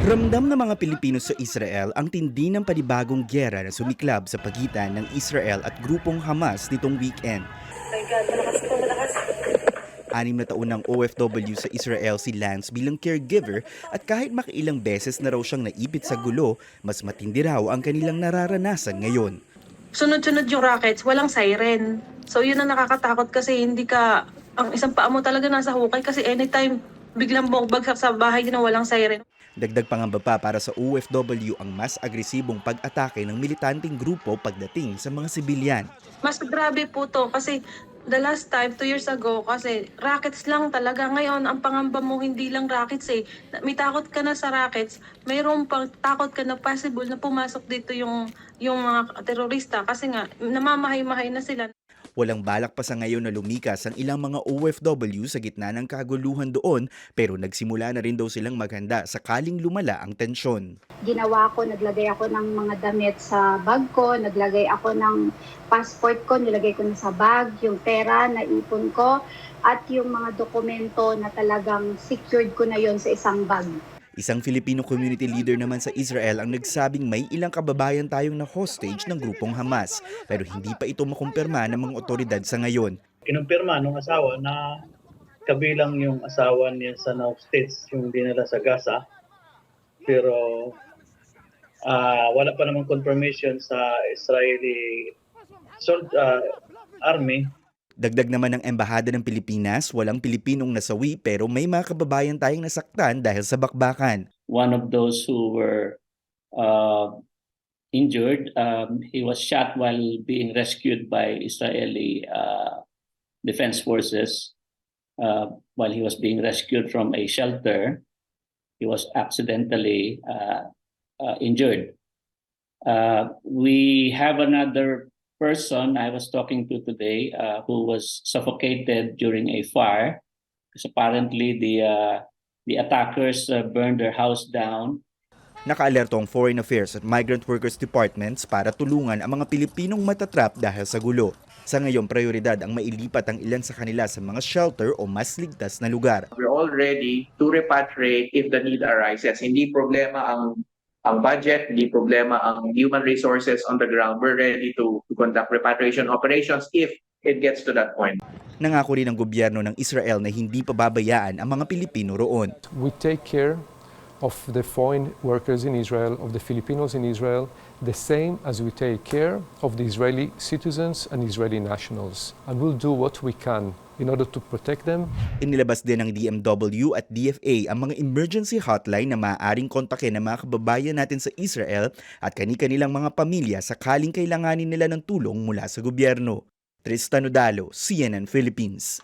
Ramdam ng mga Pilipino sa Israel ang tindi ng panibagong giyera na sumiklab sa pagitan ng Israel at grupong Hamas nitong weekend. My God, malakas ito, malakas. 6 na taon ng OFW sa Israel si Lance bilang caregiver at kahit makailang beses na raw siyang naipit sa gulo, mas matindi raw ang kanilang nararanasan ngayon. Sunod-sunod yung rockets, walang siren. So yun ang nakakatakot kasi ang isang paa mo talaga nasa hukay kasi anytime biglang bagsak sa bahay na walang siren. Dagdag pangamba pa para sa OFW ang mas agresibong pag-atake ng militanteng grupo pagdating sa mga sibilyan. Mas grabe po to kasi the last time, 2 years ago, kasi rockets lang talaga. Ngayon, ang pangamba mo hindi lang rockets eh. May takot ka na sa rockets, mayroon pang takot ka na possible na pumasok dito yung mga terorista kasi nga namamahay-mahay na sila. Walang balak pa sa ngayon na lumikas ang ilang mga OFW sa gitna ng kaguluhan doon pero nagsimula na rin daw silang maghanda sakaling lumala ang tensyon. Ginawa ko, naglagay ako ng mga damit sa bag ko, naglagay ako ng passport ko, nilagay ko na sa bag, yung pera na ipon ko, at yung mga dokumento na talagang secured ko na yon sa isang bag. Isang Filipino community leader naman sa Israel ang nagsabing may ilang kababayan tayong na hostage ng grupong Hamas pero hindi pa ito makumpirma ng mga otoridad sa ngayon. Kinumpirma nung asawa na kabilang yung asawa niya sa hostage yung dinala sa Gaza. Pero wala pa namang confirmation sa Israeli army. Dagdag naman ng Embahada ng Pilipinas, walang Pilipinong nasawi pero may mga kababayan tayong nasaktan dahil sa bakbakan. One of those who were injured, he was shot while being rescued by Israeli defense forces. While he was being rescued from a shelter, he was accidentally injured. We have another person I was talking to today who was suffocated during a fire because apparently the attackers burned their house down. Nakaalerto ang Foreign Affairs at Migrant Workers Departments para tulungan ang mga Pilipinong matatrap dahil sa gulo. Sa ngayon, prioridad ang mailipat ang ilan sa kanila sa mga shelter o mas ligtas na lugar. We're all ready to repatriate if the need arises. Hindi problema ang budget, hindi problema ang human resources on the ground. We're ready to conduct repatriation operations if it gets to that point. Nangako rin ang gobyerno ng Israel na hindi pababayaan ang mga Pilipino roon. We take care of the foreign workers in Israel, of the Filipinos in Israel, the same as we take care of the Israeli citizens and Israeli nationals. And we'll do what we can in order to protect them. Inilabas din ng DMW at DFA ang mga emergency hotline na maaaring kontakin ng mga kababayan natin sa Israel at kani-kanilang mga pamilya sakaling kailanganin nila ng tulong mula sa gobyerno. Tristan Odalo, CNN Philippines.